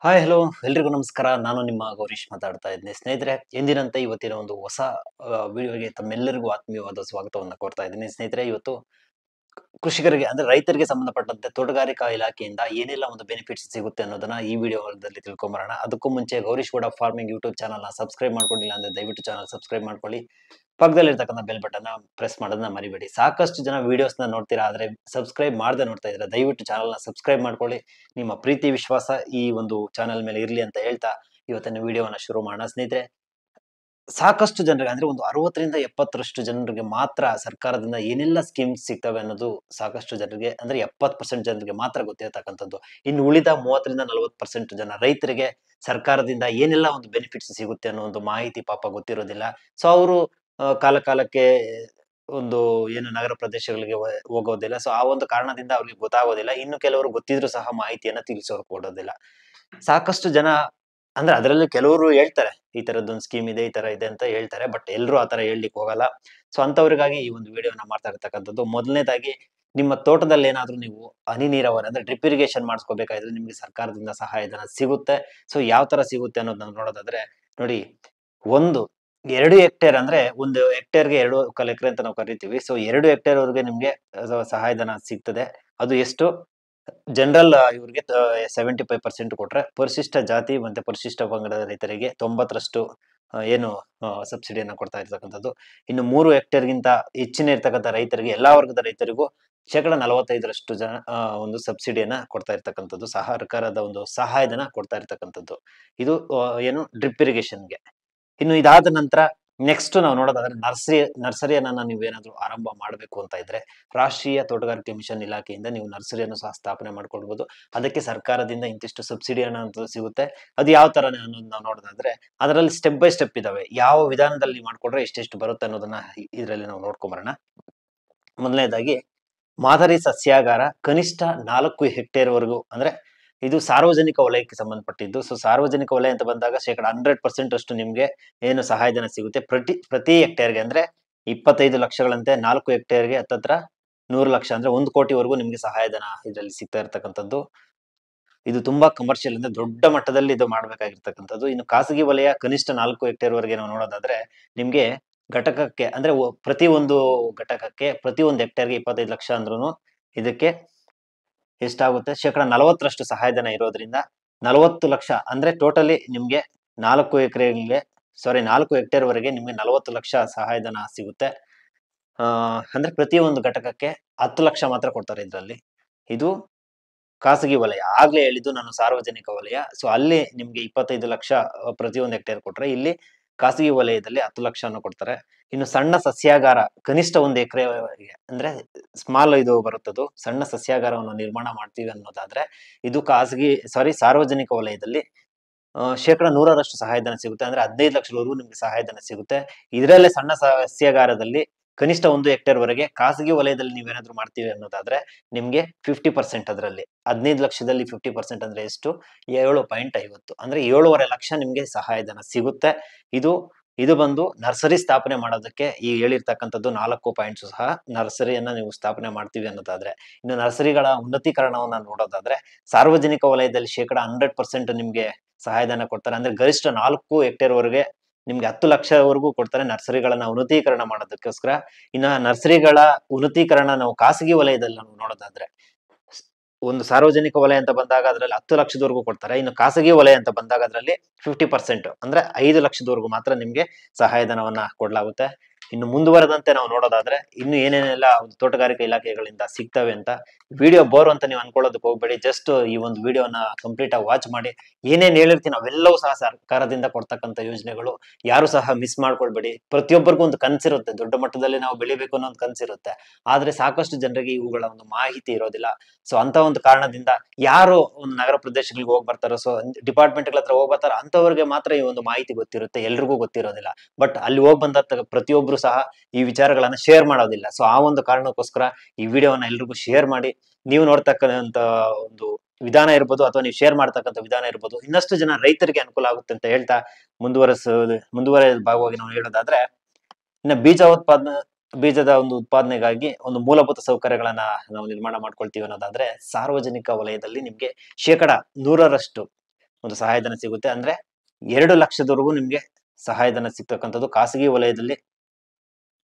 Hi hello ಎಲ್ರಿಗೂ ನಮಸ್ಕಾರ. ನಾನು ನಿಮ್ಮ ಗೌರೀಶ್ ಮಾತಾಡ್ತಾ ಇದ್ದೀನಿ. ಸ್ನೇಹಿತರೆ, ಎಂದಿನಂತೆ ಇವತ್ತಿನ ಒಂದು ಹೊಸ ವಿಡಿಯೋಗೆ ತಮ್ಮೆಲ್ಲರಿಗೂ ಆತ್ಮೀಯವಾದ ಸ್ವಾಗತವನ್ನು ಕೋರ್ತಾ ಇದ್ದೀನಿ. ಸ್ನೇಹಿತರೆ, ಇವತ್ತು ಕೃಷಿಕರಿಗೆ ಅಂದ್ರೆ ರೈತರಿಗೆ ಸಂಬಂಧಪಟ್ಟಂತೆ ತೋಟಗಾರಿಕಾ ಇಲಾಖೆಯಿಂದ ಏನೆಲ್ಲ ಒಂದು ಬೆನಿಫಿಟ್ಸ್ ಸಿಗುತ್ತೆ ಅನ್ನೋದನ್ನ ಈ ವಿಡಿಯೋದಲ್ಲಿ ತಿಳ್ಕೊಂಬರೋಣ. ಅದಕ್ಕೂ ಮುಂಚೆ ಗೌರೀಶ್ ಗೌಡ ಫಾರ್ಮಿಂಗ್ ಯೂಟ್ಯೂಬ್ ಚಾನಲ್ನ ಸಬ್ಸ್ಕ್ರೈಬ್ ಮಾಡ್ಕೊಂಡಿಲ್ಲ ಅಂದ್ರೆ ದಯವಿಟ್ಟು ಚಾನಲ್ ಸಬ್ಸ್ಕ್ರೈಬ್ ಮಾಡ್ಕೊಳ್ಳಿ. ಪಕ್ಕದಲ್ಲಿರ್ತಕ್ಕಂಥ ಬೆಲ್ ಬಟನ್ ಪ್ರೆಸ್ ಮಾಡೋದನ್ನ ಮರಿಬೇಡಿ. ಸಾಕಷ್ಟು ಜನ ವಿಡಿಯೋಸ್ನ ನೋಡ್ತೀರಾ, ಆದ್ರೆ ಸಬ್ಸ್ಕ್ರೈಬ್ ಮಾಡದೆ ನೋಡ್ತಾ ಇದ್ರೆ ದಯವಿಟ್ಟು ಚಾನಲ್ನ ಸಬ್ಸ್ಕ್ರೈಬ್ ಮಾಡ್ಕೊಳ್ಳಿ. ನಿಮ್ಮ ಪ್ರೀತಿ ವಿಶ್ವಾಸ ಈ ಒಂದು ಚಾನಲ್ ಮೇಲೆ ಇರ್ಲಿ ಅಂತ ಹೇಳ್ತಾ ಇವತ್ತಿನ ವಿಡಿಯೋವನ್ನ ಶುರು ಮಾಡೋಣ. ಸ್ನೇಹಿತರೆ, ಸಾಕಷ್ಟು ಜನರಿಗೆ ಅಂದ್ರೆ ಒಂದು 60-70ರಷ್ಟು ಜನರಿಗೆ ಮಾತ್ರ ಸರ್ಕಾರದಿಂದ ಏನೆಲ್ಲ ಸ್ಕೀಮ್ಸ್ ಸಿಗ್ತವೆ ಅನ್ನೋದು ಸಾಕಷ್ಟು ಜನರಿಗೆ ಅಂದ್ರೆ 70% ಜನರಿಗೆ ಮಾತ್ರ ಗೊತ್ತಿರತಕ್ಕಂಥದ್ದು. ಇನ್ನು ಉಳಿದ 30-40% ಜನ ರೈತರಿಗೆ ಸರ್ಕಾರದಿಂದ ಏನೆಲ್ಲ ಒಂದು ಬೆನಿಫಿಟ್ಸ್ ಸಿಗುತ್ತೆ ಅನ್ನೋ ಒಂದು ಮಾಹಿತಿ ಪಾಪ ಗೊತ್ತಿರೋದಿಲ್ಲ. ಸೊ ಅವರು ಕಾಲ ಕಾಲಕ್ಕೆ ಒಂದು ಏನು ನಗರ ಪ್ರದೇಶಗಳಿಗೆ ಹೋಗೋದಿಲ್ಲ. ಸೊ ಆ ಒಂದು ಕಾರಣದಿಂದ ಅವ್ರಿಗೆ ಗೊತ್ತಾಗೋದಿಲ್ಲ. ಇನ್ನು ಕೆಲವರು ಗೊತ್ತಿದ್ರು ಸಹ ಮಾಹಿತಿಯನ್ನ ತಿಳಿಸೋರು ಕೊಡೋದಿಲ್ಲ. ಸಾಕಷ್ಟು ಜನ ಅಂದ್ರೆ ಅದರಲ್ಲಿ ಕೆಲವರು ಹೇಳ್ತಾರೆ ಈ ತರದೊಂದು ಸ್ಕೀಮ್ ಇದೆ, ಈ ತರ ಇದೆ ಅಂತ ಹೇಳ್ತಾರೆ. ಬಟ್ ಎಲ್ರು ಆತರ ಹೇಳ್ಲಿಕ್ಕೆ ಹೋಗಲ್ಲ. ಸೊ ಅಂತವ್ರಿಗಾಗಿ ಈ ಒಂದು ವಿಡಿಯೋನ ಮಾಡ್ತಾ ಇರ್ತಕ್ಕಂಥದ್ದು. ಮೊದಲನೇದಾಗಿ, ನಿಮ್ಮ ತೋಟದಲ್ಲಿ ಏನಾದ್ರೂ ನೀವು ಹನಿ ನೀರಾವರಿ ಅಂದ್ರೆ ಡ್ರಿಪ್ ಇರಿಗೇಷನ್ ಮಾಡಿಸ್ಕೋಬೇಕಾದ್ರೆ ನಿಮ್ಗೆ ಸರ್ಕಾರದಿಂದ ಸಹಾಯಧನ ಸಿಗುತ್ತೆ. ಸೊ ಯಾವ ತರ ಸಿಗುತ್ತೆ ಅನ್ನೋದನ್ನ ನೋಡೋದಾದ್ರೆ ನೋಡಿ, ಒಂದು 2 ಹೆಕ್ಟೇರ್ ಅಂದ್ರೆ ಒಂದು ಹೆಕ್ಟೇರ್ಗೆ 2 ಕಾಲ್ ಎಕರೆ ಅಂತ ನಾವು ಕರಿತೀವಿ. ಸೊ 2 ಹೆಕ್ಟೇರ್ ವರೆಗೆ ನಿಮ್ಗೆ ಸಹಾಯಧನ ಸಿಗ್ತದೆ. ಅದು ಎಷ್ಟು? ಜನರಲ್ ಇವ್ರಿಗೆ 75% ಕೊಟ್ರೆ, ಪರಿಶಿಷ್ಟ ಜಾತಿ ಮತ್ತೆ ಪರಿಶಿಷ್ಟ ಪಂಗಡದ ರೈತರಿಗೆ 90ರಷ್ಟು ಏನು ಸಬ್ಸಿಡಿಯನ್ನ ಕೊಡ್ತಾ ಇರ್ತಕ್ಕಂಥದ್ದು. ಇನ್ನು 3 ಹೆಕ್ಟೇರ್ಗಿಂತ ಹೆಚ್ಚಿನ ಇರ್ತಕ್ಕಂಥ ರೈತರಿಗೆ, ಎಲ್ಲಾ ವರ್ಗದ ರೈತರಿಗೂ 45% ಜನ ಒಂದು ಸಬ್ಸಿಡಿಯನ್ನ ಕೊಡ್ತಾ ಇರ್ತಕ್ಕಂಥದ್ದು, ಸರ್ಕಾರದ ಒಂದು ಸಹಾಯಧನ ಕೊಡ್ತಾ ಇರ್ತಕ್ಕಂಥದ್ದು. ಇದು ಏನು ಡ್ರಿಪ್ ಇರಿಗೇಷನ್ಗೆ. ಇನ್ನು ಇದಾದ ನಂತರ ನೆಕ್ಸ್ಟ್ ನಾವು ನೋಡೋದಾದ್ರೆ ನರ್ಸರಿಯನ್ನ ನೀವೇನಾದ್ರೂ ಆರಂಭ ಮಾಡಬೇಕು ಅಂತ ಇದ್ರೆ, ರಾಷ್ಟ್ರೀಯ ತೋಟಗಾರಿಕೆ ಮಿಷನ್ ಇಲಾಖೆಯಿಂದ ನೀವು ನರ್ಸರಿಯನ್ನು ಸಹ ಸ್ಥಾಪನೆ ಮಾಡ್ಕೊಳ್ಬಹುದು. ಅದಕ್ಕೆ ಸರ್ಕಾರದಿಂದ ಇಂತಿಷ್ಟು ಸಬ್ಸಿಡಿ ಹಣ ಅಂತ ಸಿಗುತ್ತೆ. ಅದು ಯಾವ ತರ ಅನ್ನೋದು ನಾವು ನೋಡೋದಾದ್ರೆ, ಅದರಲ್ಲಿ ಸ್ಟೆಪ್ ಬೈ ಸ್ಟೆಪ್ ಇದಾವೆ. ಯಾವ ವಿಧಾನದಲ್ಲಿ ಮಾಡ್ಕೊಂಡ್ರೆ ಎಷ್ಟೆಷ್ಟು ಬರುತ್ತೆ ಅನ್ನೋದನ್ನ ಇದರಲ್ಲಿ ನಾವು ನೋಡ್ಕೊಂಬರೋಣ. ಮೊದಲನೇದಾಗಿ, ಮಾದರಿ ಸಸ್ಯಾಗಾರ ಕನಿಷ್ಠ 4 ಹೆಕ್ಟೇರ್ ವರೆಗೂ, ಅಂದ್ರೆ ಇದು ಸಾರ್ವಜನಿಕ ವಲಯಕ್ಕೆ ಸಂಬಂಧಪಟ್ಟಿದ್ದು. ಸೊ ಸಾರ್ವಜನಿಕ ವಲಯ ಅಂತ ಬಂದಾಗ 100% ಅಷ್ಟು ನಿಮ್ಗೆ ಏನು ಸಹಾಯಧನ ಸಿಗುತ್ತೆ. ಪ್ರತಿ ಹೆಕ್ಟೇರ್ಗೆ ಅಂದ್ರೆ 25 ಲಕ್ಷಗಳಂತೆ 4 ಹೆಕ್ಟೇರ್ಗೆ ಹತ್ತತ್ರ 100 ಲಕ್ಷ ಅಂದ್ರೆ 1 ಕೋಟಿವರೆಗೂ ನಿಮ್ಗೆ ಸಹಾಯಧನ ಇದರಲ್ಲಿ ಸಿಗ್ತಾ ಇರ್ತಕ್ಕಂಥದ್ದು. ಇದು ತುಂಬಾ ಕಮರ್ಷಿಯಲ್ ಅಂದ್ರೆ ದೊಡ್ಡ ಮಟ್ಟದಲ್ಲಿ ಇದು ಮಾಡ್ಬೇಕಾಗಿರ್ತಕ್ಕಂಥದ್ದು. ಇನ್ನು ಖಾಸಗಿ ವಲಯ ಕನಿಷ್ಠ 4 ಹೆಕ್ಟೇರ್ ವರೆಗೆ ನಾವು ನೋಡೋದಾದ್ರೆ, ನಿಮ್ಗೆ ಘಟಕಕ್ಕೆ ಅಂದ್ರೆ ಪ್ರತಿ ಒಂದು ಘಟಕಕ್ಕೆ ಪ್ರತಿ ಒಂದು ಹೆಕ್ಟೇರ್ಗೆ 25 ಲಕ್ಷ ಅಂದ್ರೂ ಇದಕ್ಕೆ ಎಷ್ಟಾಗುತ್ತೆ? 40% ಸಹಾಯಧನ ಇರೋದ್ರಿಂದ 40 ಲಕ್ಷ ಅಂದ್ರೆ ಟೋಟಲಿ ನಿಮ್ಗೆ 4 ಎಕರೆಗೆ 4 ಹೆಕ್ಟೇರ್ ವರೆಗೆ ನಿಮ್ಗೆ 40 ಲಕ್ಷ ಸಹಾಯಧನ ಸಿಗುತ್ತೆ. ಅಂದ್ರೆ ಪ್ರತಿ ಒಂದು ಘಟಕಕ್ಕೆ 10 ಲಕ್ಷ ಮಾತ್ರ ಕೊಡ್ತಾರೆ ಇದ್ರಲ್ಲಿ. ಇದು ಖಾಸಗಿ ವಲಯ. ಆಗ್ಲೇ ಹೇಳಿದ್ದು ನಾನು ಸಾರ್ವಜನಿಕ ವಲಯ. ಸೊ ಅಲ್ಲಿ ನಿಮ್ಗೆ 25 ಲಕ್ಷ ಪ್ರತಿಯೊಂದು ಹೆಕ್ಟೇರ್ ಕೊಟ್ರೆ, ಇಲ್ಲಿ ಖಾಸಗಿ ವಲಯದಲ್ಲಿ 10 ಲಕ್ಷವನ್ನು ಕೊಡ್ತಾರೆ. ಇನ್ನು ಸಣ್ಣ ಸಸ್ಯಾಗಾರ ಕನಿಷ್ಠ 1 ಎಕರೆ ಅಂದ್ರೆ ಸ್ಮಾಲ್ ಇದು ಬರುತ್ತದು. ಸಣ್ಣ ಸಸ್ಯಾಗಾರವನ್ನು ನಿರ್ಮಾಣ ಮಾಡ್ತೀವಿ ಅನ್ನೋದಾದ್ರೆ, ಇದು ಸಾರ್ವಜನಿಕ ವಲಯದಲ್ಲಿ 100% ಸಹಾಯಧನ ಸಿಗುತ್ತೆ. ಅಂದ್ರೆ 15 ಲಕ್ಷದವರೆಗೂ ನಿಮ್ಗೆ ಸಹಾಯಧನ ಸಿಗುತ್ತೆ. ಇದರಲ್ಲೇ ಸಣ್ಣ ಸಸ್ಯಾಗಾರದಲ್ಲಿ ಕನಿಷ್ಠ 1 ಹೆಕ್ಟೇರ್ ವರೆಗೆ, ಖಾಸಗಿ ವಲಯದಲ್ಲಿ ನೀವೇನಾದ್ರೂ ಮಾಡ್ತೀವಿ ಅನ್ನೋದಾದ್ರೆ ನಿಮ್ಗೆ 50% ಅದರಲ್ಲಿ 15 ಲಕ್ಷದಲ್ಲಿ 50% ಅಂದ್ರೆ ಎಷ್ಟು? 7.50 ಅಂದ್ರೆ 7.5 ಲಕ್ಷ ನಿಮ್ಗೆ ಸಹಾಯಧನ ಸಿಗುತ್ತೆ. ಇದು ಬಂದು ನರ್ಸರಿ ಸ್ಥಾಪನೆ ಮಾಡೋದಕ್ಕೆ ಈ ಹೇಳಿರ್ತಕ್ಕಂಥದ್ದು 4 ಪಾಯಿಂಟ್ಸ್ ಸಹ ನರ್ಸರಿಯನ್ನ ನೀವು ಸ್ಥಾಪನೆ ಮಾಡ್ತೀವಿ ಅನ್ನೋದಾದ್ರೆ. ಇನ್ನು ನರ್ಸರಿಗಳ ಉನ್ನತೀಕರಣವನ್ನ ನೋಡೋದಾದ್ರೆ, ಸಾರ್ವಜನಿಕ ವಲಯದಲ್ಲಿ 100% ನಿಮ್ಗೆ ಸಹಾಯಧನ ಕೊಡ್ತಾರೆ. ಅಂದ್ರೆ ಗರಿಷ್ಠ 4 ಹೆಕ್ಟೇರ್ ವರೆಗೆ ನಿಮ್ಗೆ 10 ಲಕ್ಷವರೆಗೂ ಕೊಡ್ತಾರೆ ನರ್ಸರಿಗಳನ್ನ ಉನ್ನತೀಕರಣ ಮಾಡೋದಕ್ಕೋಸ್ಕರ. ಇನ್ನ ನರ್ಸರಿಗಳ ಉನ್ನತೀಕರಣ ನಾವು ಖಾಸಗಿ ವಲಯದಲ್ಲಿ ನಾವು ನೋಡೋದಾದ್ರೆ, ಒಂದು ಸಾರ್ವಜನಿಕ ವಲಯ ಅಂತ ಬಂದಾಗ ಅದರಲ್ಲಿ 10 ಲಕ್ಷದವರೆಗೂ ಕೊಡ್ತಾರೆ. ಇನ್ನು ಖಾಸಗಿ ವಲಯ ಅಂತ ಬಂದಾಗ ಅದರಲ್ಲಿ 50% ಅಂದ್ರೆ 5 ಲಕ್ಷದವರೆಗೂ ಮಾತ್ರ ನಿಮ್ಗೆ ಸಹಾಯಧನವನ್ನ ಕೊಡಲಾಗುತ್ತೆ. ಇನ್ನು ಮುಂದುವರೆದಂತೆ ನಾವು ನೋಡೋದಾದ್ರೆ, ಇನ್ನು ಏನೇನೆಲ್ಲ ಒಂದು ತೋಟಗಾರಿಕೆ ಇಲಾಖೆಗಳಿಂದ ಸಿಗ್ತವೆ ಅಂತ. ವಿಡಿಯೋ ಬೋರ್ ಅಂತ ನೀವು ಅನ್ಕೊಳ್ಳೋದಕ್ಕೆ ಹೋಗ್ಬೇಡಿ. ಜಸ್ಟ್ ಈ ಒಂದು ವಿಡಿಯೋನ ಕಂಪ್ಲೀಟ್ ಆಗಿ ವಾಚ್ ಮಾಡಿ. ಏನೇನ್ ಹೇಳಿರ್ತೀನಿ ಅವೆಲ್ಲವೂ ಸಹ ಸರ್ಕಾರದಿಂದ ಕೊಡ್ತಕ್ಕಂಥ ಯೋಜನೆಗಳು. ಯಾರು ಸಹ ಮಿಸ್ ಮಾಡ್ಕೊಳ್ಬೇಡಿ. ಪ್ರತಿಯೊಬ್ಬರಿಗೂ ಒಂದು ಕನ್ಸಿರುತ್ತೆ, ದೊಡ್ಡ ಮಟ್ಟದಲ್ಲಿ ನಾವು ಬೆಳಿಬೇಕು ಅನ್ನೋ ಒಂದು ಕನ್ಸಿರುತ್ತೆ. ಆದ್ರೆ ಸಾಕಷ್ಟು ಜನರಿಗೆ ಇವುಗಳ ಒಂದು ಮಾಹಿತಿ ಇರೋದಿಲ್ಲ. ಸೊ ಅಂತ ಒಂದು ಕಾರಣದಿಂದ ಯಾರು ಒಂದು ನಗರ ಪ್ರದೇಶಗಳಿಗೆ ಹೋಗಿ ಬರ್ತಾರೋ, ಸೊ ಡಿಪಾರ್ಟ್ಮೆಂಟ್ಗಳ ಹತ್ರ ಹೋಗಿ ಬರ್ತಾರೋ ಅಂತವ್ರಿಗೆ ಮಾತ್ರ ಈ ಒಂದು ಮಾಹಿತಿ ಗೊತ್ತಿರುತ್ತೆ, ಎಲ್ರಿಗೂ ಗೊತ್ತಿರೋದಿಲ್ಲ. ಬಟ್ ಅಲ್ಲಿ ಹೋಗಿ ಬಂದ ಪ್ರತಿಯೊಬ್ರು ಸಹ ಈ ವಿಚಾರಗಳನ್ನ ಶೇರ್ ಮಾಡೋದಿಲ್ಲ. ಸೊ ಆ ಒಂದು ಕಾರಣಕ್ಕೋಸ್ಕರ ಈ ವಿಡಿಯೋವನ್ನ ಎಲ್ರಿಗೂ ಶೇರ್ ಮಾಡಿ. ನೀವು ನೋಡ್ತಕ್ಕಂತ ಒಂದು ವಿಧಾನ ಇರ್ಬೋದು, ಅಥವಾ ನೀವು ಶೇರ್ ಮಾಡ್ತಕ್ಕಂಥ ವಿಧಾನ ಇರ್ಬೋದು, ಇನ್ನಷ್ಟು ಜನ ರೈತರಿಗೆ ಅನುಕೂಲ ಆಗುತ್ತೆ ಅಂತ ಹೇಳ್ತಾ ಮುಂದುವರೆದ ಭಾಗವಾಗಿ ನಾವು ಹೇಳೋದಾದ್ರೆ, ಇನ್ನು ಬೀಜದ ಒಂದು ಉತ್ಪಾದನೆಗಾಗಿ ಒಂದು ಮೂಲಭೂತ ಸೌಕರ್ಯಗಳನ್ನ ನಾವು ನಿರ್ಮಾಣ ಮಾಡ್ಕೊಳ್ತೀವಿ ಅನ್ನೋದಾದ್ರೆ, ಸಾರ್ವಜನಿಕ ವಲಯದಲ್ಲಿ ನಿಮ್ಗೆ 100% ಒಂದು ಸಹಾಯಧನ ಸಿಗುತ್ತೆ. ಅಂದ್ರೆ 2 ಲಕ್ಷದವರೆಗೂ ನಿಮ್ಗೆ ಸಹಾಯಧನ ಸಿಗ್ತಕ್ಕಂಥದ್ದು ಖಾಸಗಿ ವಲಯದಲ್ಲಿ.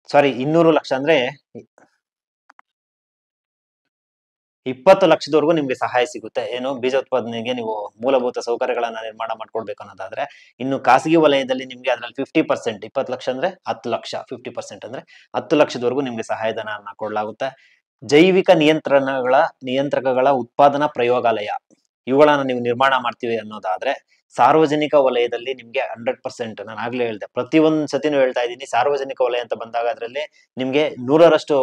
ಸಾರಿ, 200 ಲಕ್ಷ ಅಂದ್ರೆ 20 ಲಕ್ಷದವರೆಗೂ ನಿಮ್ಗೆ ಸಹಾಯ ಸಿಗುತ್ತೆ. ಏನು ಬೀಜೋತ್ಪಾದನೆಗೆ ನೀವು ಮೂಲಭೂತ ಸೌಕರ್ಯಗಳನ್ನ ನಿರ್ಮಾಣ ಮಾಡ್ಕೊಳ್ಬೇಕು ಅನ್ನೋದಾದ್ರೆ. ಇನ್ನು ಖಾಸಗಿ ವಲಯದಲ್ಲಿ ನಿಮ್ಗೆ ಅದ್ರಲ್ಲಿ 50%, 20 ಲಕ್ಷ ಅಂದ್ರೆ 10 ಲಕ್ಷ, 50% ಅಂದ್ರೆ 10 ಲಕ್ಷದವರೆಗೂ ನಿಮ್ಗೆ ಸಹಾಯಧನ ಕೊಡಲಾಗುತ್ತೆ. ಜೈವಿಕ ನಿಯಂತ್ರಕಗಳ ಉತ್ಪಾದನಾ ಪ್ರಯೋಗಾಲಯ, ಇವುಗಳನ್ನ ನೀವು ನಿರ್ಮಾಣ ಮಾಡ್ತೀವಿ ಅನ್ನೋದಾದ್ರೆ ಸಾರ್ವಜನಿಕ ವಲಯದಲ್ಲಿ ನಿಮ್ಗೆ 100%, ನಾನು ಆಗ್ಲೇ ಹೇಳಿದೆ, ಪ್ರತಿಯೊಂದು ಸತಿನೂ ಹೇಳ್ತಾ ಇದ್ದೀನಿ, ಸಾರ್ವಜನಿಕ ವಲಯ ಅಂತ ಬಂದಾಗ ಅದರಲ್ಲಿ ನಿಮ್ಗೆ 100ರಷ್ಟು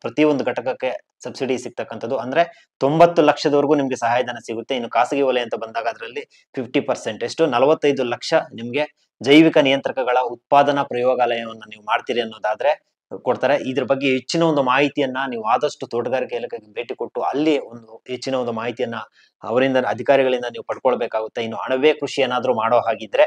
ಪ್ರತಿಯೊಂದು ಘಟಕಕ್ಕೆ ಸಬ್ಸಿಡಿ ಸಿಗ್ತಕ್ಕಂಥದ್ದು. ಅಂದ್ರೆ 90 ಲಕ್ಷದವರೆಗೂ ನಿಮ್ಗೆ ಸಹಾಯಧನ ಸಿಗುತ್ತೆ. ಇನ್ನು ಖಾಸಗಿ ವಲಯ ಅಂತ ಬಂದಾಗ ಅದರಲ್ಲಿ 50%, ಎಷ್ಟು 45 ಲಕ್ಷ ನಿಮ್ಗೆ ಜೈವಿಕ ನಿಯಂತ್ರಕಗಳ ಉತ್ಪಾದನಾ ಪ್ರಯೋಗಾಲಯವನ್ನ ನೀವು ಮಾಡ್ತೀರಿ ಅನ್ನೋದಾದ್ರೆ ಕೊಡ್ತಾರೆ. ಇದ್ರ ಬಗ್ಗೆ ಹೆಚ್ಚಿನ ಒಂದು ಮಾಹಿತಿಯನ್ನ ನೀವು ಆದಷ್ಟು ತೋಟಗಾರಿಕೆ ಇಲಾಖೆಗೆ ಭೇಟಿ ಕೊಟ್ಟು ಅಲ್ಲಿ ಒಂದು ಹೆಚ್ಚಿನ ಒಂದು ಮಾಹಿತಿಯನ್ನ ಅವರಿಂದ, ಅಧಿಕಾರಿಗಳಿಂದ ನೀವು ಪಡ್ಕೊಳ್ಬೇಕಾಗುತ್ತೆ. ಇನ್ನು ಅಣಬೆ ಕೃಷಿ ಏನಾದ್ರೂ ಮಾಡೋ ಹಾಗಿದ್ರೆ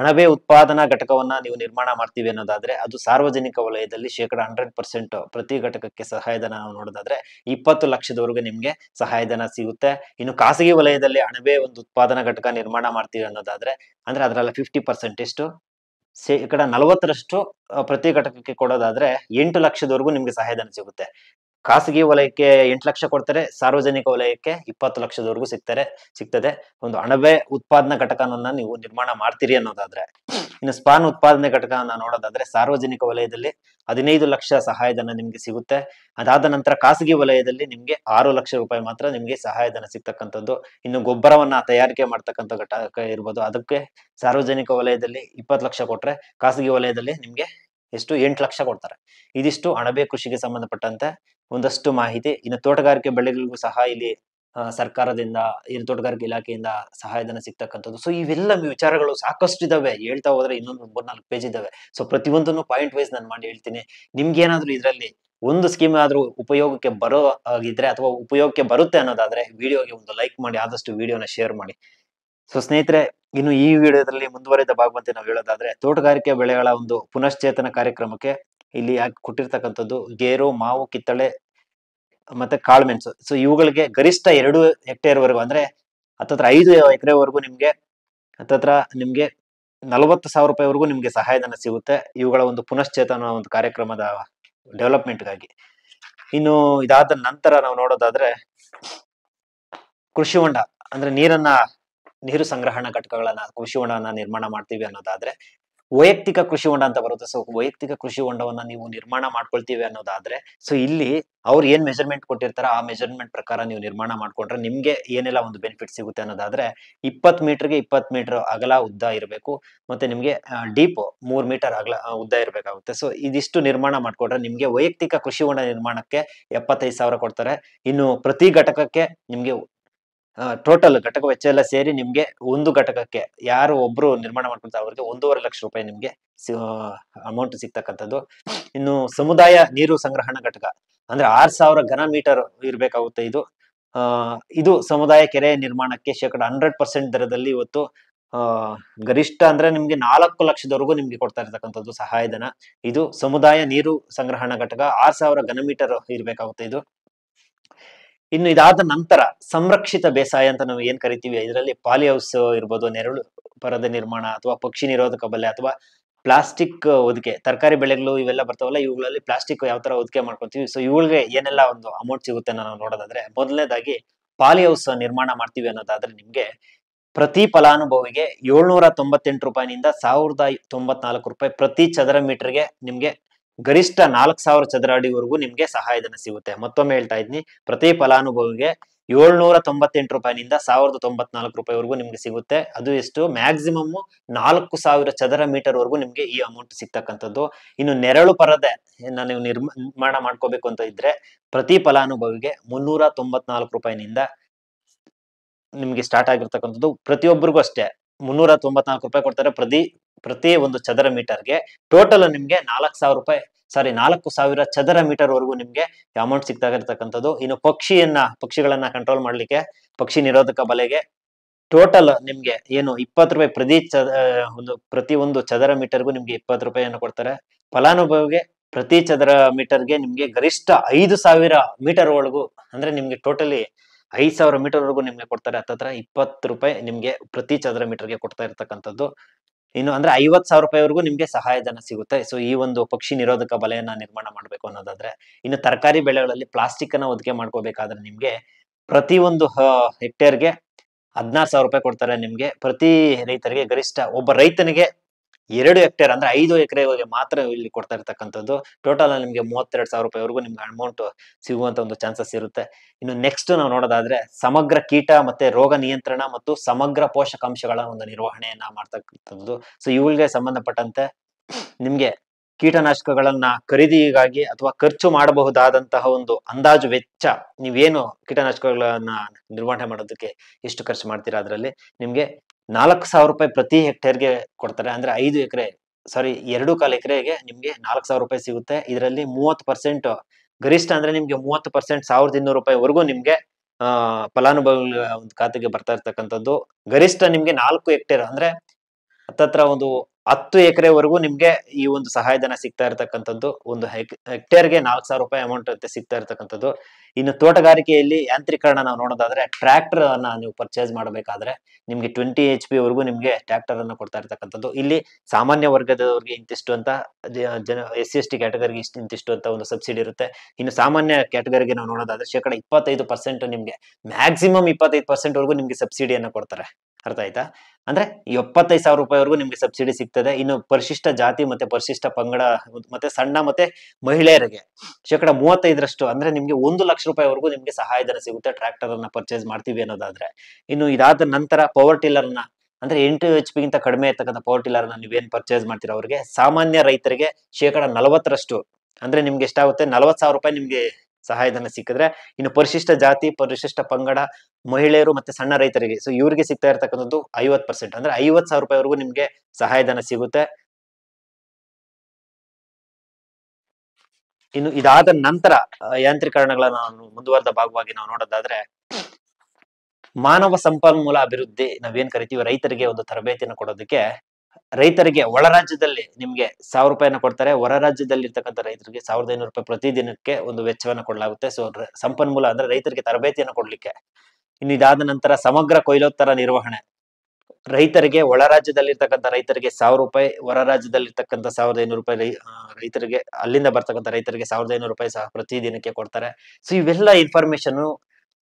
ಅಣಬೆ ಉತ್ಪಾದನಾ ಘಟಕವನ್ನ ನೀವು ನಿರ್ಮಾಣ ಮಾಡ್ತೀವಿ ಅನ್ನೋದಾದ್ರೆ ಅದು ಸಾರ್ವಜನಿಕ ವಲಯದಲ್ಲಿ 100% ಪ್ರತಿ ಘಟಕಕ್ಕೆ ಸಹಾಯಧನ ನಾವು ನೋಡೋದಾದ್ರೆ 20 ಲಕ್ಷದವರೆಗೂ ನಿಮ್ಗೆ ಸಹಾಯಧನ ಸಿಗುತ್ತೆ. ಇನ್ನು ಖಾಸಗಿ ವಲಯದಲ್ಲಿ ಅಣಬೆ ಒಂದು ಉತ್ಪಾದನಾ ಘಟಕ ನಿರ್ಮಾಣ ಮಾಡ್ತೀವಿ ಅನ್ನೋದಾದ್ರೆ ಅಂದ್ರೆ ಅದರಲ್ಲಿ 50%, ಎಷ್ಟು 40ರಷ್ಟು ಪ್ರತಿ ಘಟಕಕ್ಕೆ ಕೊಡೋದಾದ್ರೆ 8 ಲಕ್ಷದವರೆಗೂ ನಿಮ್ಗೆ ಸಹಾಯಧನ ಸಿಗುತ್ತೆ. ಖಾಸಗಿ ವಲಯಕ್ಕೆ 8 ಲಕ್ಷ ಕೊಡ್ತಾರೆ, ಸಾರ್ವಜನಿಕ ವಲಯಕ್ಕೆ 20 ಲಕ್ಷದವರೆಗೂ ಸಿಗ್ತದೆ ಒಂದು ಅಣಬೆ ಉತ್ಪಾದನಾ ಘಟಕವನ್ನ ನೀವು ನಿರ್ಮಾಣ ಮಾಡ್ತೀರಿ ಅನ್ನೋದಾದ್ರೆ. ಇನ್ನು ಸ್ಪಾನ್ ಉತ್ಪಾದನೆ ಘಟಕವನ್ನ ನೋಡೋದಾದ್ರೆ ಸಾರ್ವಜನಿಕ ವಲಯದಲ್ಲಿ 15 ಲಕ್ಷ ಸಹಾಯಧನ ನಿಮ್ಗೆ ಸಿಗುತ್ತೆ. ಅದಾದ ನಂತರ ಖಾಸಗಿ ವಲಯದಲ್ಲಿ ನಿಮ್ಗೆ 6 ಲಕ್ಷ ರೂಪಾಯಿ ಮಾತ್ರ ನಿಮ್ಗೆ ಸಹಾಯಧನ ಸಿಗ್ತಕ್ಕಂಥದ್ದು. ಇನ್ನು ಗೊಬ್ಬರವನ್ನ ತಯಾರಿಕೆ ಮಾಡ್ತಕ್ಕಂಥ ಘಟಕ ಇರ್ಬೋದು, ಅದಕ್ಕೆ ಸಾರ್ವಜನಿಕ ವಲಯದಲ್ಲಿ 20 ಲಕ್ಷ ಕೊಟ್ರೆ, ಖಾಸಗಿ ವಲಯದಲ್ಲಿ ನಿಮ್ಗೆ ಎಷ್ಟು 8 ಲಕ್ಷ ಕೊಡ್ತಾರೆ. ಇದಿಷ್ಟು ಅಣಬೆ ಕೃಷಿಗೆ ಸಂಬಂಧಪಟ್ಟಂತೆ ಒಂದಷ್ಟು ಮಾಹಿತಿ. ಇನ್ನು ತೋಟಗಾರಿಕೆ ಬೆಳೆಗಳಿಗೂ ಸಹ ಇಲ್ಲಿ ಸರ್ಕಾರದಿಂದ, ಏನು ತೋಟಗಾರಿಕೆ ಇಲಾಖೆಯಿಂದ ಸಹಾಯಧನ ಸಿಗ್ತಕ್ಕಂಥದ್ದು. ಸೊ ಇವೆಲ್ಲ ವಿಚಾರಗಳು ಸಾಕಷ್ಟು ಇದಾವೆ, ಹೇಳ್ತಾ ಹೋದ್ರೆ ಇನ್ನೊಂದು 3-4 ಪೇಜ್ ಇದಾವೆ. ಸೊ ಪ್ರತಿಯೊಂದನ್ನು ಪಾಯಿಂಟ್ ವೈಸ್ ನಾನು ಮಾಡಿ ಹೇಳ್ತೀನಿ. ನಿಮ್ಗೆ ಏನಾದ್ರೂ ಇದರಲ್ಲಿ ಒಂದು ಸ್ಕೀಮ್ ಆದ್ರೂ ಉಪಯೋಗಕ್ಕೆ ಬರೋ ಆಗಿದ್ರೆ ಅಥವಾ ಉಪಯೋಗಕ್ಕೆ ಬರುತ್ತೆ ಅನ್ನೋದಾದ್ರೆ ವಿಡಿಯೋಗೆ ಒಂದು ಲೈಕ್ ಮಾಡಿ, ಆದಷ್ಟು ವಿಡಿಯೋನ ಶೇರ್ ಮಾಡಿ. ಸೊ ಸ್ನೇಹಿತರೆ, ಇನ್ನು ಈ ವಿಡಿಯೋದಲ್ಲಿ ಮುಂದುವರೆದ ಭಾಗವಂತೆ ನಾವು ಹೇಳೋದಾದ್ರೆ ತೋಟಗಾರಿಕೆ ಬೆಳೆಗಳ ಒಂದು ಪುನಶ್ಚೇತನ ಕಾರ್ಯಕ್ರಮಕ್ಕೆ ಇಲ್ಲಿ ಕೊಟ್ಟಿರ್ತಕ್ಕಂಥದ್ದು ಗೇರು, ಮಾವು, ಕಿತ್ತಳೆ ಮತ್ತೆ ಕಾಳುಮೆಣಸು. ಸೊ ಇವುಗಳಿಗೆ ಗರಿಷ್ಠ 2 ಹೆಕ್ಟೇರ್ ವರೆಗೂ, ಅಂದ್ರೆ ಹತ್ತತ್ರ 5 ಎಕರೆವರೆಗೂ ನಿಮ್ಗೆ ಹತ್ತತ್ರ ನಿಮ್ಗೆ 40,000 ರೂಪಾಯಿವರೆಗೂ ನಿಮ್ಗೆ ಸಹಾಯಧನ ಸಿಗುತ್ತೆ ಇವುಗಳ ಒಂದು ಪುನಶ್ಚೇತನ ಒಂದು ಕಾರ್ಯಕ್ರಮದ ಡೆವಲಪ್ಮೆಂಟ್ಗಾಗಿ. ಇನ್ನು ಇದಾದ ನಂತರ ನಾವು ನೋಡೋದಾದ್ರೆ ಕೃಷಿ ಹೊಂಡ, ಅಂದ್ರೆ ನೀರು ಸಂಗ್ರಹಣಾ ಘಟಕಗಳನ್ನ, ಕೃಷಿ ಹೊಂಡವನ್ನ ನಿರ್ಮಾಣ ಮಾಡ್ತೀವಿ ಅನ್ನೋದಾದ್ರೆ ವೈಯಕ್ತಿಕ ಕೃಷಿ ಹೊಂಡ ಅಂತ ಬರುತ್ತೆ. ಸೊ ವೈಯಕ್ತಿಕ ಕೃಷಿ ಹೊಂಡವನ್ನ ನೀವು ನಿರ್ಮಾಣ ಮಾಡ್ಕೊಳ್ತೀವಿ ಅನ್ನೋದಾದ್ರೆ ಸೊ ಇಲ್ಲಿ ಅವ್ರು ಏನ್ ಮೆಜರ್ಮೆಂಟ್ ಕೊಟ್ಟಿರ್ತಾರ ಆ ಮೆಜರ್ಮೆಂಟ್ ಪ್ರಕಾರ ನೀವು ನಿರ್ಮಾಣ ಮಾಡ್ಕೊಂಡ್ರೆ ನಿಮ್ಗೆ ಏನೆಲ್ಲ ಒಂದು ಬೆನಿಫಿಟ್ ಸಿಗುತ್ತೆ ಅನ್ನೋದಾದ್ರೆ 20 ಮೀಟರ್ಗೆ 20 ಮೀಟರ್ ಅಗಲ ಉದ್ದ ಇರಬೇಕು, ಮತ್ತೆ ನಿಮ್ಗೆ ಡೀಪ್ 3 ಮೀಟರ್ ಅಗಲ ಉದ್ದ ಇರಬೇಕಾಗುತ್ತೆ. ಸೊ ಇದಿಷ್ಟು ನಿರ್ಮಾಣ ಮಾಡ್ಕೊಂಡ್ರೆ ನಿಮ್ಗೆ ವೈಯಕ್ತಿಕ ಕೃಷಿ ಹೊಂಡ ನಿರ್ಮಾಣಕ್ಕೆ 75,000 ಕೊಡ್ತಾರೆ. ಇನ್ನು ಪ್ರತಿ ಘಟಕಕ್ಕೆ ನಿಮ್ಗೆ ಟೋಟಲ್ ಘಟಕ ವೆಚ್ಚ ಎಲ್ಲ ಸೇರಿ ನಿಮ್ಗೆ ಒಂದು ಘಟಕಕ್ಕೆ ಯಾರು ಒಬ್ರು ನಿರ್ಮಾಣ ಮಾಡ್ಕೊಳ್ತಾರೆ ಅವ್ರಿಗೆ 1.5 ಲಕ್ಷ ರೂಪಾಯಿ ನಿಮ್ಗೆ ಅಮೌಂಟ್ ಸಿಗ್ತಕ್ಕಂಥದ್ದು. ಇನ್ನು ಸಮುದಾಯ ನೀರು ಸಂಗ್ರಹಣಾ ಘಟಕ ಅಂದ್ರೆ 6,000 ಘನ ಮೀಟರ್ ಇರ್ಬೇಕಾಗುತ್ತೆ. ಇದು ಸಮುದಾಯ ಕೆರೆ ನಿರ್ಮಾಣಕ್ಕೆ 100% ದರದಲ್ಲಿ ಇವತ್ತು ಗರಿಷ್ಠ ಅಂದ್ರೆ ನಿಮ್ಗೆ 4 ಲಕ್ಷದವರೆಗೂ ನಿಮ್ಗೆ ಕೊಡ್ತಾ ಇರ್ತಕ್ಕಂಥದ್ದು ಸಹಾಯಧನ. ಇದು ಸಮುದಾಯ ನೀರು ಸಂಗ್ರಹಣಾ ಘಟಕ 6,000 ಘನ ಮೀಟರ್ ಇರ್ಬೇಕಾಗುತ್ತೆ ಇದು. ಇನ್ನು ಇದಾದ ನಂತರ ಸಂರಕ್ಷಿತ ಬೇಸಾಯ ಅಂತ ನಾವು ಏನ್ ಕರಿತೀವಿ, ಇದರಲ್ಲಿ ಪಾಲಿ ಹೌಸ್ ಇರ್ಬೋದು, ನೆರಳು ಪರದ ನಿರ್ಮಾಣ ಅಥವಾ ಪಕ್ಷಿ ನಿರೋಧಕ ಬಲೆ ಅಥವಾ ಪ್ಲಾಸ್ಟಿಕ್ ಹೊದಿಕೆ, ತರಕಾರಿ ಬೆಳೆಗಳು ಇವೆಲ್ಲ ಬರ್ತಾವಲ್ಲ, ಇವುಗಳಲ್ಲಿ ಪ್ಲಾಸ್ಟಿಕ್ ಯಾವ ತರ ಹೊದಿಕೆ ಮಾಡ್ಕೊಂತೀವಿ. ಸೊ ಇವುಗಳಿಗೆ ಏನೆಲ್ಲ ಒಂದು ಅಮೌಂಟ್ ಸಿಗುತ್ತೆ ನಾವು ನೋಡೋದಾದ್ರೆ ಮೊದಲನೇದಾಗಿ ಪಾಲಿ ಹೌಸ್ ನಿರ್ಮಾಣ ಮಾಡ್ತೀವಿ ಅನ್ನೋದಾದ್ರೆ ನಿಮ್ಗೆ ಪ್ರತಿ ಫಲಾನುಭವಿಗೆ 798 ರೂಪಾಯಿನಿಂದ 1,094 ರೂಪಾಯಿ ಪ್ರತಿ ಚದರ ಮೀಟರ್ಗೆ ನಿಮ್ಗೆ ಗರಿಷ್ಠ 4,000 ಚದರ ಅಡಿವರೆಗೂ ನಿಮ್ಗೆ ಸಹಾಯಧನ ಸಿಗುತ್ತೆ. ಮತ್ತೊಮ್ಮೆ ಹೇಳ್ತಾ ಇದ್ದೀನಿ, ಪ್ರತಿ ಫಲಾನುಭವಿಗೆ 798 ರೂಪಾಯಿನಿಂದ 1,094 ರೂಪಾಯಿವರೆಗೂ ನಿಮ್ಗೆ ಸಿಗುತ್ತೆ. ಅದು ಎಷ್ಟು ಮ್ಯಾಕ್ಸಿಮಮ್ 4,000 ಚದರ ಮೀಟರ್ ವರೆಗೂ ನಿಮ್ಗೆ ಈ ಅಮೌಂಟ್ ಸಿಗ್ತಕ್ಕಂಥದ್ದು. ಇನ್ನು ನೆರಳು ಪರದೆ ನೀವು ನಿರ್ಮಾಣ ಮಾಡ್ಕೋಬೇಕು ಅಂತ ಇದ್ರೆ ಪ್ರತಿ ಫಲಾನುಭವಿಗೆ 394 ರೂಪಾಯಿನಿಂದ ನಿಮ್ಗೆ ಸ್ಟಾರ್ಟ್ ಆಗಿರ್ತಕ್ಕಂಥದ್ದು. ಪ್ರತಿಯೊಬ್ಬರಿಗೂ ಅಷ್ಟೇ 394 ರೂಪಾಯಿ ಕೊಡ್ತಾರೆ ಪ್ರತಿ ಒಂದು ಚದರ ಮೀಟರ್ಗೆ. ಟೋಟಲ್ ನಿಮ್ಗೆ 4,000 ಚದರ ಮೀಟರ್ ವರೆಗೂ ನಿಮ್ಗೆ ಅಮೌಂಟ್ ಸಿಗ್ತಾ ಇರ್ತಕ್ಕಂಥದ್ದು. ಇನ್ನು ಪಕ್ಷಿಗಳನ್ನ ಕಂಟ್ರೋಲ್ ಮಾಡ್ಲಿಕ್ಕೆ ಪಕ್ಷಿ ನಿರೋಧಕ ಬಲೆಗೆ ಟೋಟಲ್ ನಿಮ್ಗೆ ಏನು 20 ರೂಪಾಯಿ ಪ್ರತಿ ಒಂದು ಚದರ ಮೀಟರ್ಗೂ ನಿಮ್ಗೆ 20 ರೂಪಾಯಿಯನ್ನು ಕೊಡ್ತಾರೆ. ಫಲಾನುಭವಿಗೆ ಪ್ರತಿ ಚದರ ಮೀಟರ್ಗೆ ನಿಮ್ಗೆ ಗರಿಷ್ಠ 5,000 ಮೀಟರ್ ಒಳಗೂ, ಅಂದ್ರೆ ನಿಮ್ಗೆ ಟೋಟಲಿ 5,000 ಮೀಟರ್ ವರೆಗೂ ನಿಮ್ಗೆ ಕೊಡ್ತಾರೆ. ಹತ್ತತ್ರ 20 ರೂಪಾಯಿ ನಿಮ್ಗೆ ಪ್ರತಿ ಚದರ ಮೀಟರ್ಗೆ ಕೊಡ್ತಾ ಇರ್ತಕ್ಕಂಥದ್ದು. ಇನ್ನು ಅಂದ್ರೆ 50,000 ರೂಪಾಯಿವರೆಗೂ ನಿಮ್ಗೆ ಸಹಾಯಧನ ಸಿಗುತ್ತೆ. ಸೊ ಈ ಒಂದು ಪಕ್ಷಿ ನಿರೋಧಕ ಬಲೆಯನ್ನ ನಿರ್ಮಾಣ ಮಾಡ್ಬೇಕು ಅನ್ನೋದಾದ್ರೆ. ಇನ್ನು ತರಕಾರಿ ಬೆಳೆಗಳಲ್ಲಿ ಪ್ಲಾಸ್ಟಿಕ್ ಅನ್ನ ಹೊದಿಕೆ ಮಾಡ್ಕೋಬೇಕಾದ್ರೆ ನಿಮ್ಗೆ ಪ್ರತಿ ಒಂದು ಹೆಕ್ಟೇರ್ಗೆ 16,000 ರೂಪಾಯಿ ಕೊಡ್ತಾರೆ ನಿಮ್ಗೆ. ಪ್ರತಿ ರೈತರಿಗೆ ಗರಿಷ್ಠ ಒಬ್ಬ ರೈತನಿಗೆ 2 ಹೆಕ್ಟೇರ್ ಅಂದ್ರೆ 5 ಎಕರೆಗೆ ಮಾತ್ರ ಇಲ್ಲಿ ಕೊಡ್ತಾ ಇರ್ತಕ್ಕಂಥದ್ದು. ಟೋಟಲ್ ನಿಮ್ಗೆ 32,000 ರೂಪಾಯಿವರೆಗೂ ನಿಮ್ಗೆ ಅಮೌಂಟ್ ಸಿಗುವಂತ ಒಂದು ಚಾನ್ಸಸ್ ಇರುತ್ತೆ. ಇನ್ನು ನೆಕ್ಸ್ಟ್ ನಾವು ನೋಡೋದಾದ್ರೆ ಸಮಗ್ರ ಕೀಟ ಮತ್ತೆ ರೋಗ ನಿಯಂತ್ರಣ ಮತ್ತು ಸಮಗ್ರ ಪೋಷಕಾಂಶಗಳ ಒಂದು ನಿರ್ವಹಣೆಯನ್ನ ಮಾಡ್ತಕ್ಕಂಥದ್ದು. ಸೊ ಇವುಗಳಿಗೆ ಸಂಬಂಧಪಟ್ಟಂತೆ ನಿಮ್ಗೆ ಕೀಟನಾಶಕಗಳನ್ನ ಖರೀದಿಗಾಗಿ ಅಥವಾ ಖರ್ಚು ಮಾಡಬಹುದಾದಂತಹ ಒಂದು ಅಂದಾಜು ವೆಚ್ಚ, ನೀವೇನು ಕೀಟನಾಶಕಗಳನ್ನ ನಿರ್ವಹಣೆ ಮಾಡೋದಕ್ಕೆ ಎಷ್ಟು ಖರ್ಚು ಮಾಡ್ತೀರಾ ಅದರಲ್ಲಿ ನಿಮ್ಗೆ 4,000 ರೂಪಾಯಿ ಪ್ರತಿ ಹೆಕ್ಟೇರ್ಗೆ ಕೊಡ್ತಾರೆ. ಅಂದ್ರೆ 2.25 ಎಕರೆಗೆ ನಿಮ್ಗೆ 4,000 ರೂಪಾಯಿ ಸಿಗುತ್ತೆ. ಇದರಲ್ಲಿ 30% ಗರಿಷ್ಠ ಅಂದ್ರೆ ನಿಮ್ಗೆ 30% 1,200 ರೂಪಾಯಿವರೆಗೂ ನಿಮ್ಗೆ ಫಲಾನುಭವಿಗಳ ಒಂದು ಖಾತೆಗೆ ಬರ್ತಾ ಇರ್ತಕ್ಕಂಥದ್ದು. ಗರಿಷ್ಠ ನಿಮ್ಗೆ 4 ಹೆಕ್ಟೇರ್ ಅಂದ್ರೆ ಹತ್ತತ್ರ ಒಂದು 10 ಎಕರೆವರೆಗೂ ನಿಮ್ಗೆ ಈ ಒಂದು ಸಹಾಯಧನ ಸಿಗ್ತಾ ಇರತಕ್ಕಂಥದ್ದು. ಒಂದು ಹೆಕ್ಟೇರ್ಗೆ 4,000 ರೂಪಾಯಿ ಅಮೌಂಟ್ ಅಂತ ಸಿಗ್ತಾ ಇರ್ತಕ್ಕಂಥದ್ದು. ಇನ್ನು ತೋಟಗಾರಿಕೆಯಲ್ಲಿ ಯಾಂತ್ರೀಕರಣ ನಾವು ನೋಡೋದಾದ್ರೆ ಟ್ರ್ಯಾಕ್ಟರ್ ಅನ್ನ ನೀವು ಪರ್ಚೇಸ್ ಮಾಡಬೇಕಾದ್ರೆ ನಿಮ್ಗೆ 20 HP ವರೆಗೂ ನಿಮ್ಗೆ ಟ್ರ್ಯಾಕ್ಟರ್ ಅನ್ನ ಕೊಡ್ತಾ ಇರ್ತಕ್ಕಂಥದ್ದು. ಇಲ್ಲಿ ಸಾಮಾನ್ಯ ವರ್ಗದವರಿಗೆ ಇಂತಿಷ್ಟು ಅಂತ, ಜನ SC ST ಕ್ಯಾಟಗರಿಗೆ ಇಂತಿಷ್ಟು ಅಂತ ಒಂದು ಸಬ್ಸಿಡಿ ಇರುತ್ತೆ. ಇನ್ನು ಸಾಮಾನ್ಯ ಕ್ಯಾಟಗರಿಗೆ ನಾವು ನೋಡೋದಾದ್ರೆ 25% ನಿಮ್ಗೆ ಮ್ಯಾಕ್ಸಿಮಮ್ 25% ವರೆಗೂ ನಿಮ್ಗೆ ಸಬ್ಸಿಡಿಯನ್ನ ಕೊಡ್ತಾರೆ. ಅರ್ಥ ಆಯ್ತಾ? ಅಂದ್ರೆ 75,000 ರೂಪಾಯಿವರೆಗೂ ನಿಮ್ಗೆ ಸಬ್ಸಿಡಿ ಸಿಗ್ತದೆ. ಇನ್ನು ಪರಿಶಿಷ್ಟ ಜಾತಿ ಮತ್ತೆ ಪರಿಶಿಷ್ಟ ಪಂಗಡ ಮತ್ತೆ ಸಣ್ಣ ಮತ್ತೆ ಮಹಿಳೆಯರಿಗೆ 35% ಅಂದ್ರೆ ನಿಮ್ಗೆ 1,00,000 ರೂಪಾಯಿವರೆಗೂ ನಿಮ್ಗೆ ಸಹಾಯಧನ ಸಿಗುತ್ತೆ ಟ್ರ್ಯಾಕ್ಟರ್ ಅನ್ನ ಪರ್ಚೇಸ್ ಮಾಡ್ತೀವಿ ಅನ್ನೋದಾದ್ರೆ. ಇನ್ನು ಇದಾದ ನಂತರ ಪವರ್ ಟಿಲ್ಲರ್ ನ ಅಂದ್ರೆ 8 HP ಗಿಂತ ಕಡಿಮೆ ಇರ್ತಕ್ಕಂಥ ಪವರ್ ಟಿಲ್ಲರ್ ನ ನೀವೇನ್ ಪರ್ಚೇಸ್ ಮಾಡ್ತೀರಾ ಅವ್ರಿಗೆ ಸಾಮಾನ್ಯ ರೈತರಿಗೆ 40% ಅಂದ್ರೆ ನಿಮ್ಗೆ ಎಷ್ಟಾಗುತ್ತೆ 40,000 ರೂಪಾಯಿ ನಿಮ್ಗೆ ಸಹಾಯಧನ ಸಿಕ್ಕಿದ್ರೆ. ಇನ್ನು ಪರಿಶಿಷ್ಟ ಜಾತಿ ಪರಿಶಿಷ್ಟ ಪಂಗಡ ಮಹಿಳೆಯರು ಮತ್ತೆ ಸಣ್ಣ ರೈತರಿಗೆ ಸೊ ಇವ್ರಿಗೆ ಸಿಗ್ತಾ ಇರ್ತಕ್ಕಂಥದ್ದು 50% ಅಂದ್ರೆ 50,000 ರೂಪಾಯಿವರೆಗೂ ನಿಮ್ಗೆ ಸಹಾಯಧನ ಸಿಗುತ್ತೆ. ಇನ್ನು ಇದಾದ ನಂತರ ಯಾಂತ್ರೀಕರಣಗಳನ್ನ ಮುಂದುವರೆದ ಭಾಗವಾಗಿ ನಾವು ನೋಡೋದಾದ್ರೆ ಮಾನವ ಸಂಪನ್ಮೂಲ ಅಭಿವೃದ್ಧಿ ನಾವೇನ್ ಕರಿತೀವಿ, ರೈತರಿಗೆ ಒಂದು ತರಬೇತಿಯನ್ನು ಕೊಡೋದಕ್ಕೆ ರೈತರಿಗೆ ಒಳ ರಾಜ್ಯದಲ್ಲಿ ನಿಮ್ಗೆ 1,000 ರೂಪಾಯಿನ ಕೊಡ್ತಾರೆ. ಹೊರ ರಾಜ್ಯದಲ್ಲಿ ಇರ್ತಕ್ಕಂಥ ರೈತರಿಗೆ 1,500 ರೂಪಾಯಿ ಪ್ರತಿ ದಿನಕ್ಕೆ ಒಂದು ವೆಚ್ಚವನ್ನ ಕೊಡಲಾಗುತ್ತೆ. ಸೊ ಸಂಪನ್ಮೂಲ ಅಂದ್ರೆ ರೈತರಿಗೆ ತರಬೇತಿಯನ್ನು ಕೊಡ್ಲಿಕ್ಕೆ. ಇನ್ನು ಇದಾದ ನಂತರ ಸಮಗ್ರ ಕೊಯ್ಲೋತ್ತರ ನಿರ್ವಹಣೆ, ರೈತರಿಗೆ ಒಳ ರಾಜ್ಯದಲ್ಲಿರ್ತಕ್ಕಂಥ ರೈತರಿಗೆ 1,000 ರೂಪಾಯಿ, ಹೊರ ರಾಜ್ಯದಲ್ಲಿರ್ತಕ್ಕಂಥ 1,500 ರೂಪಾಯಿ ರೈತರಿಗೆ ಅಲ್ಲಿಂದ ಬರ್ತಕ್ಕಂಥ ರೈತರಿಗೆ 1,500 ರೂಪಾಯಿ ಸಹ ಪ್ರತಿ ದಿನಕ್ಕೆ ಕೊಡ್ತಾರೆ. ಸೊ ಇವೆಲ್ಲ ಇನ್ಫಾರ್ಮೇಶನ್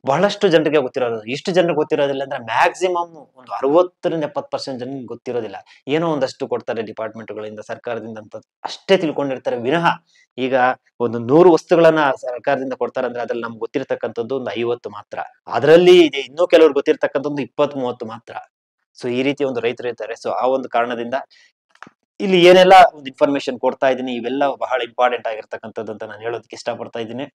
ಬಹಳಷ್ಟು ಜನರಿಗೆ ಗೊತ್ತಿರೋದು. ಇಷ್ಟು ಜನರಿಗೆ ಗೊತ್ತಿರೋದಿಲ್ಲ ಅಂದ್ರೆ ಮ್ಯಾಕ್ಸಿಮಮ್ ಒಂದು 60ರಿಂದ 70% ಜನರಿಗೆ ಗೊತ್ತಿರೋದಿಲ್ಲ. ಏನೋ ಒಂದಷ್ಟು ಕೊಡ್ತಾರೆ ಡಿಪಾರ್ಟ್ಮೆಂಟ್ಗಳಿಂದ ಸರ್ಕಾರದಿಂದ ಅಂತ ಅಷ್ಟೇ ತಿಳ್ಕೊಂಡಿರ್ತಾರೆ ವಿನಃ ಈಗ ಒಂದು 100 ವಸ್ತುಗಳನ್ನ ಸರ್ಕಾರದಿಂದ ಕೊಡ್ತಾರೆ ಅಂದ್ರೆ ಅದ್ರಲ್ಲಿ ನಮ್ಗೆ ಗೊತ್ತಿರ್ತಕ್ಕಂಥದ್ದು ಒಂದು 50 ಮಾತ್ರ. ಅದರಲ್ಲಿ ಇದೆ ಇನ್ನೂ ಕೆಲವರು ಗೊತ್ತಿರ್ತಕ್ಕಂಥದ್ದು 20-30 ಮಾತ್ರ. ಸೊ ಈ ರೀತಿ ಒಂದು ರೈತರು ಇರ್ತಾರೆ. ಸೊ ಆ ಒಂದು ಕಾರಣದಿಂದ ಇಲ್ಲಿ ಏನೆಲ್ಲ ಒಂದು ಇನ್ಫಾರ್ಮೇಶನ್ ಕೊಡ್ತಾ ಇದ್ದೀನಿ ಇವೆಲ್ಲ ಬಹಳ ಇಂಪಾರ್ಟೆಂಟ್ ಆಗಿರ್ತಕ್ಕಂಥದ್ದು ಅಂತ ನಾನು ಹೇಳೋದಕ್ಕೆ ಇಷ್ಟಪಡ್ತಾ ಇದ್ದೀನಿ.